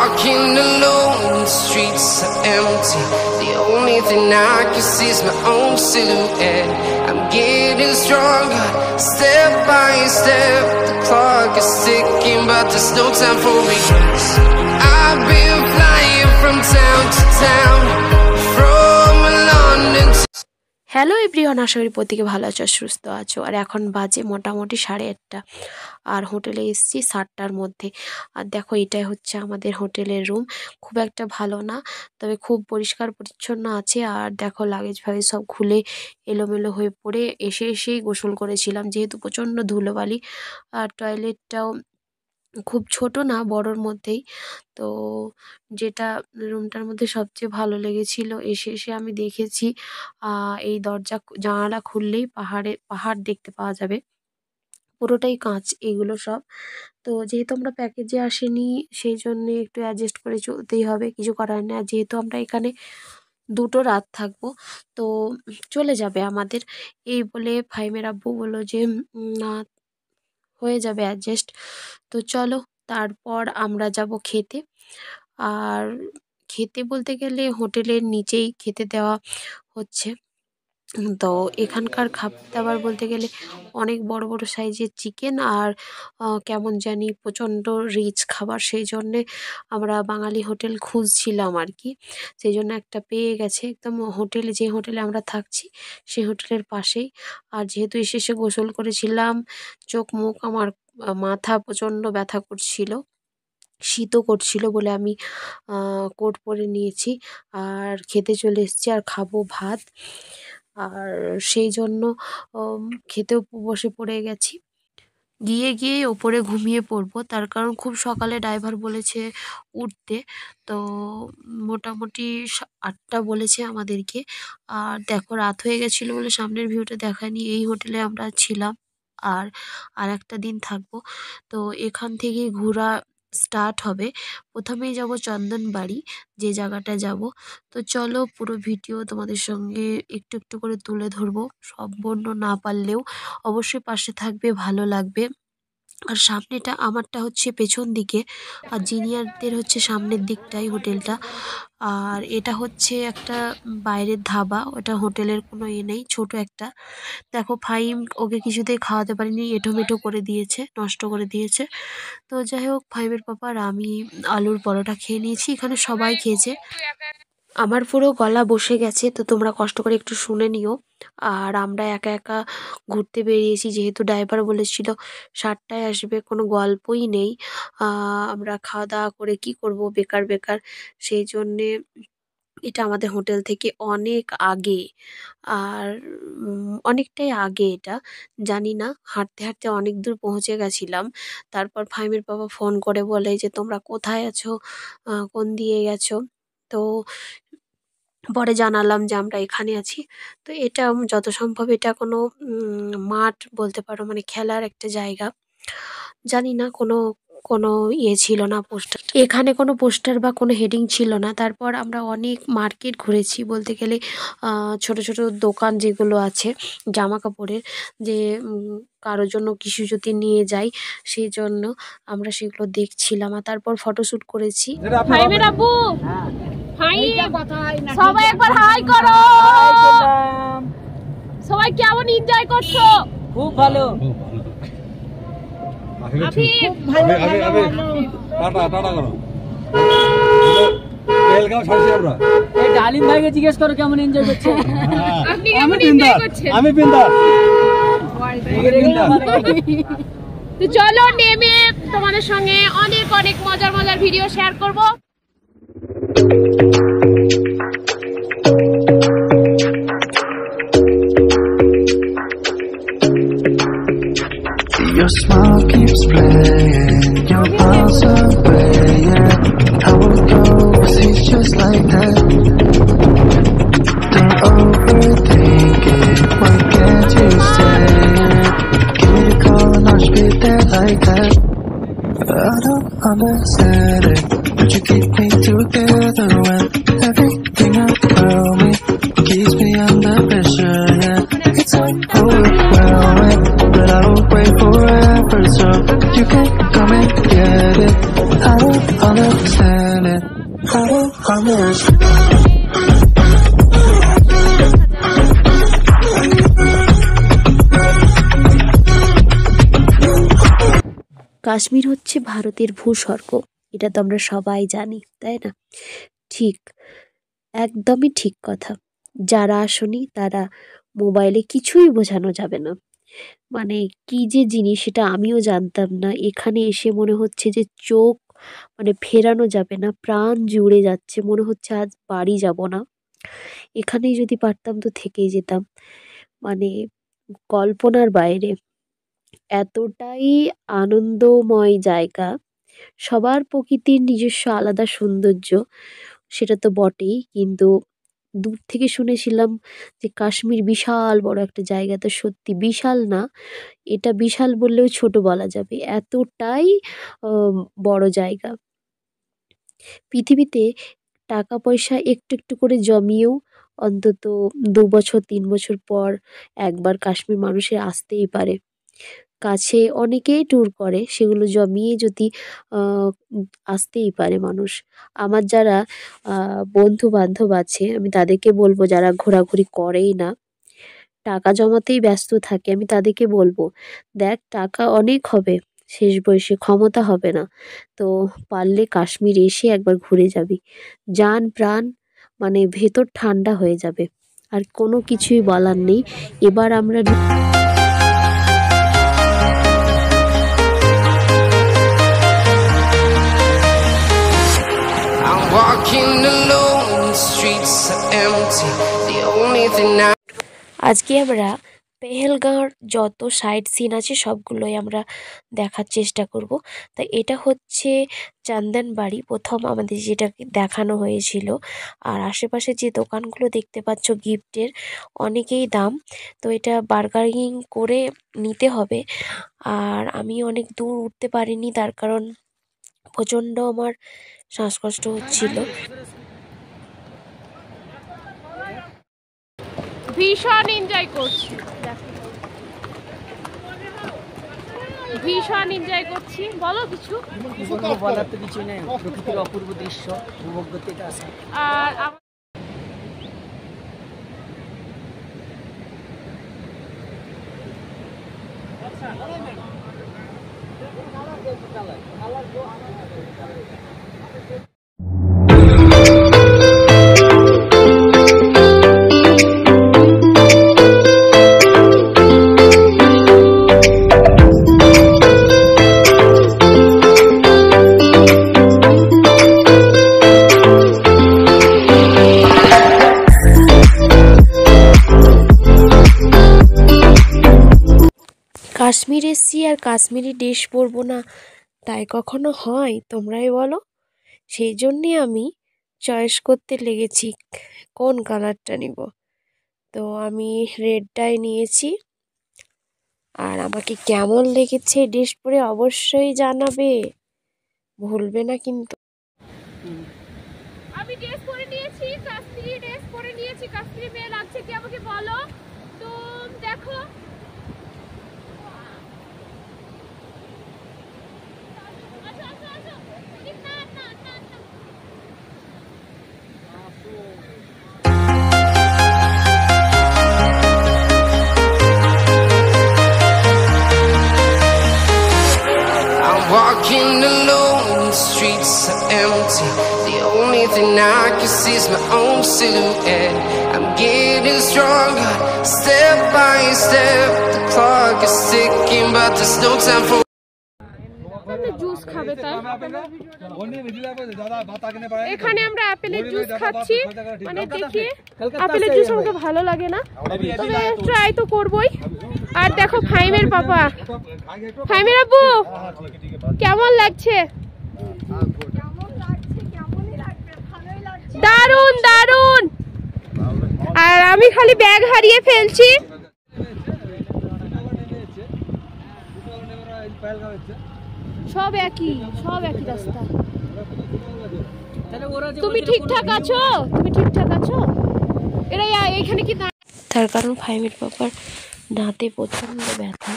walking alone, the streets are empty. The only thing I can see is my own silhouette. I'm getting stronger, step by step. The clock is ticking, but there's no time for regrets. I've been flying from town to town, from London to... hello everyone, আশা করি প্রত্যেকে ভালো আছো, সুস্থ আছো। আর এখন বাজে মোটামুটি 8:30, আর হোটেলে এসেছি 7টার মধ্যে। আর দেখো, এটাই হচ্ছে আমাদের হোটেলের রুম। খুব একটা ভালো না, তবে খুব পরিষ্কার পরিচ্ছন্ন আছে। আর দেখো, লাগেজ ফাগেজ সব খুলে এলোমেলো হয়ে পড়ে এসেই গোসল করেছিলাম, যেহেতু প্রচণ্ড ধুলোবালি। আর টয়লেটটাও খুব ছোট না, বড়োর মধ্যেই। তো যেটা রুমটার মধ্যে সবচেয়ে ভালো লেগেছিল, এসে আমি দেখেছি এই দরজা জানালা খুললেই পাহাড় দেখতে পাওয়া যাবে। পুরোটাই কাঁচ এগুলো সব। তো যেহেতু আমরা প্যাকেজে আসেনি, সেই জন্যে একটু অ্যাডজাস্ট করে চলতেই হবে, কিছু করার নেই। আর যেহেতু আমরা এখানে 2টো রাত থাকবো, তো চলে যাবে আমাদের। এই বলে ফাহিমের আব্বু বললো যে না, হয়ে যাবে অ্যাডজাস্ট। তো চলো, তারপর আমরা যাব খেতে। আর খেতে বলতে গেলে হোটেলের নিচেই খেতে দেওয়া হচ্ছে। তো এখানকার খাবার দাবার বলতে গেলে অনেক বড় বড় সাইজের চিকেন, আর কেমন জানি প্রচণ্ড রিচ খাবার। সেই জন্যে আমরা বাঙালি হোটেল খুঁজছিলাম আর কি। সেই জন্য একটা পেয়ে গেছে একদম যে হোটেলে আমরা থাকছি সেই হোটেলের পাশেই। আর যেহেতু এসে গোসল করেছিলাম, চোখ মুখ আমার মাথা প্রচণ্ড ব্যথা করছিল, শীতও করছিল বলে আমি কোট পরে নিয়েছি। আর খেতে চলে এসেছি, আর খাবো ভাত। আর সেই জন্য খেতেও বসে পড়ে গেছি। গিয়ে ওপরে ঘুমিয়ে পড়বো, তার কারণ খুব সকালে ড্রাইভার বলেছে উঠতে। তো মোটামুটি 8টা বলেছে আমাদেরকে। আর দেখো, রাত হয়ে গেছিলো বলে সামনের ভিউটা দেখায়নি। এই হোটেলে আমরা ছিলাম আর একটা দিন থাকবো। তো এখান থেকে ঘোরা স্টার্ট হবে। প্রথমেই যাব চন্দনবাড়ি, যে জায়গাটা যাব। তো চলো, পুরো ভিডিও তোমাদের সঙ্গে একটু একটু করে তুলে ধরবো, সম্পূর্ণ না পারলেও অবশ্যই পাশে থাকবে, ভালো লাগবে। আর সামনেটা আমারটা হচ্ছে পেছন দিকে, আর জিনিয়ারদের হচ্ছে সামনের দিকটাই হোটেলটা। আর এটা হচ্ছে একটা বাইরের ধাবা, ওটা হোটেলের কোনো নেই, ছোট একটা। দেখো, ফাহিম ওকে কিছুতেই খাওয়াতে পারিনি, এঁঠোমেঠো করে দিয়েছে, নষ্ট করে দিয়েছে। তো যাই হোক, ফাহিমের পাপা আর আমি আলুর পরোটা খেয়ে নিয়েছি। এখানে সবাই খেয়েছে, আমার পুরো গলা বসে গেছে, তো তোমরা কষ্ট করে একটু শুনে নিও। আর আমরা একা একা ঘুরতে বেরিয়েছি, যেহেতু ড্রাইভার বলেছিল 7টায় আসবে, কোনো গল্পই নেই। আমরা খাওয়া দাওয়া করে কি করব, বেকার। সেই জন্যে এটা আমাদের হোটেল থেকে অনেক আগে, আর অনেকটাই আগে। এটা জানি না, হাঁটতে হাঁটতে অনেক দূর পৌঁছে গেছিলাম। তারপর ফাহিমের বাবা ফোন করে বলে যে তোমরা কোথায় আছো, কোন দিয়ে গেছো। তো পরে জানালাম যে আমরা এখানে আছি। তো এটা যত সম্ভব এটা কোনো মাঠ বলতে পারো, মানে খেলার একটা জায়গা। জানি না, কোনো ইয়ে ছিল না, পোস্টার, এখানে কোনো পোস্টার বা কোনো হেডিং ছিল না। তারপর আমরা অনেক মার্কেট ঘুরেছি, বলতে গেলে ছোট ছোট দোকান যেগুলো আছে জামা কাপড়ের, যে কারোর জন্য কিছু যদি নিয়ে যাই, সেই জন্য আমরা সেগুলো দেখছিলাম। আর তারপর ফটোশ্যুট করেছি। সবাই একবার হাই করো। সবাই কেমন এনজয় করছো? খুব ভালো। ডালিম ভাইকে জিজ্ঞেস করো কেমন এনজয় করছে। আমি বিন্দাস। তো চলো, নেমে তোমাদের সঙ্গে অনেক মজার ভিডিও শেয়ার করবো। Your smile keeps playing, your miles away, yeah. I will go, 'cause he's just like that. Don't overthink it, why can't you say it? Give me a call and I'll just be there like that. I don't understand it, but you keep me together when everything around me keeps me under pressure, yeah. It's so overwhelming, but I don't wait forever, so you can come and get it. I don't understand Kashmir হচ্ছে ভারতের ভূস্বর্গ, এটা তো আমরা সবাই জানি, তাই না? ঠিক, একদমই ঠিক কথা। যারা আসনি তারা মোবাইলে কিছুই বোঝানো যাবে না। মানে কি যে জিনিস সেটা আমিও জানতাম না। এখানে এসে মনে হচ্ছে যে চোখ মানে ফেরানো যাবে না, প্রাণ জুড়ে যাচ্ছে, মনে হচ্ছে আজ বাড়ি যাব না, এখানেই যদি পারতাম তো থেকেই যেতাম। মানে কল্পনার বাইরে, এতটাই আনন্দময় জায়গা। সবার প্রকৃতির নিজস্ব আলাদা সৌন্দর্য, সেটা তো বটেই, কিন্তু দূর থেকে শুনেছিলাম যে কাশ্মীর বিশাল বড় একটা জায়গা, তো সত্যি বিশাল না, এটা বিশাল বললেও ছোট বলা যাবে, এতটাই বড় জায়গা। পৃথিবীতে টাকা পয়সা একটু একটু করে জমিয়েও অন্তত 2 বছর 3 বছর পর একবার কাশ্মীর মানুষের আসতেই পারে। কাছে অনেকেই ট্যুর করে, সেগুলো জমিয়ে যদি আসতেই পারে মানুষ। আমার যারা বন্ধু বান্ধব আছে আমি তাদেরকে বলবো, যারা ঘোরাঘুরি করেই না, টাকা জমাতেই ব্যস্ত থাকে, আমি তাদেরকে বলবো, দেখ টাকা অনেক হবে, শেষ বয়সে ক্ষমতা হবে না, তো পারলে কাশ্মীর এসে একবার ঘুরে যাবি, জান প্রাণ মানে ভেতর ঠান্ডা হয়ে যাবে। আর কোনো কিছুই বলার নেই। এবার আমরা I'm walking alone, the streets are empty. The only thing I আজকে আমরা পেহেলগাঁওর যত সাইট সিন আছে সবগুলোই আমরা দেখার চেষ্টা করব। তা এটা হচ্ছে চন্দনবাড়ি, প্রথম আমাদের যেটা দেখানো হয়েছিল। আর আশেপাশে যে দোকানগুলো দেখতে পাচ্ছ গিফটের, অনেকেই দাম, তো এটা বার্গেনিং করে নিতে হবে। আর আমি অনেক দূর উঠতে পারিনি, তার কারণ প্রচণ্ড আমার শ্বাসকষ্ট হচ্ছিল। ভীষণ এনজয় করছি, ভীষণ এনজয় করছি। বলো কিছু। বলার তো কিছু নেই, প্রকৃতির অপূর্ব দৃশ্য উপভোগ করতে এটা আসে। আর কাশ্মীর এসছি আর কাশ্মীরি ড্রেস পরবো না, তাই কখনো হয়? তোমরাই বলো। সেই জন্যে আমি চয়েস করতে লেগেছি কোন কালারটা নিব। তো আমি রেডটাই নিয়েছি। আর আমাকে কেমন লেগেছে ড্রেস পরে অবশ্যই জানাবে, ভুলবে না কিন্তু। আমি ড্রেস পরে নিয়েছি, কাশ্মীরি ড্রেস পরে নিয়েছি। কাশ্মীরি মেয়ে লাগছে কি আমাকে বলো তো। দেখো walking alone, the streets are empty. The only thing I can see is my own silhouette. I'm getting stronger, step by step. The clock is ticking, but there's no time for juice খাবে তাই এখানে আমরা আপেলের juice খাচ্ছি। মানে দেখি আপেলের juice আমাকে ভালো লাগে না, তবে ট্রাই তো করবই। আর দেখো ফাইমের পাপা, ফাইমের আব্বু কেমন লাগছে? দারুন দারুন। আর আমি খালি ব্যাগ হারিয়ে ফেলছি। সব একই রাস্তা। তুমি ঠিকঠাক আছো? তুমি ঠিকঠাক আছো? এরা এখানে কি? তার কারণ ফাইমের পাপার দাঁতে প্রচণ্ড ব্যথা,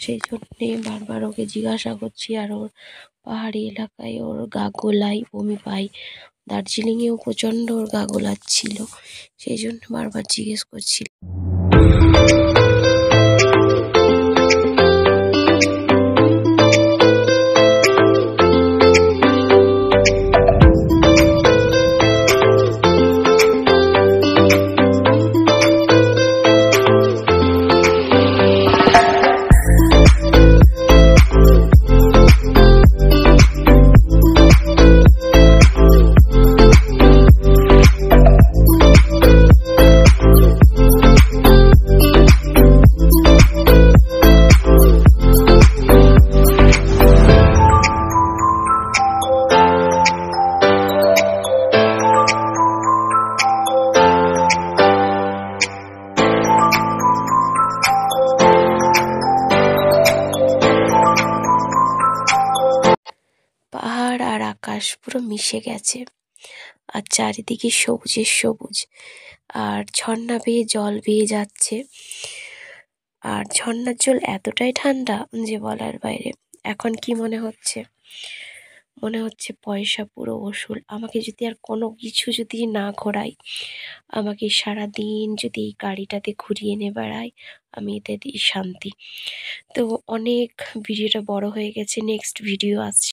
সেই জন্যে বারবার ওকে জিজ্ঞাসা করছি। আর ওর পাহাড়ি এলাকায় ওর গা গোলাই, বমি পাই। দার্জিলিংয়েও প্রচণ্ড ওর গা গোলাচ্ছিল, সেই জন্য বারবার জিজ্ঞেস করছিল। আকাশ পুরো মিশে গেছে, আর চারিদিকে সবুজের সবুজ, আর ঝর্ণা বেয়ে জল বেয়ে যাচ্ছে। আর ঝর্ণার জল এতটাই ঠান্ডা যে বলার বাইরে। এখন কি মনে হচ্ছে, মনে হচ্ছে পয়সা পুরো ওসুল। আমাকে যদি আর কোনো কিছু যদি না ঘোরাই, আমাকে সারাদিন যদি এই গাড়িটাতে ঘুরিয়ে নিয়ে বেড়ায়, আমি এতে দিই শান্তি। তো অনেক ভিডিওটা বড় হয়ে গেছে, নেক্সট ভিডিও আসছে।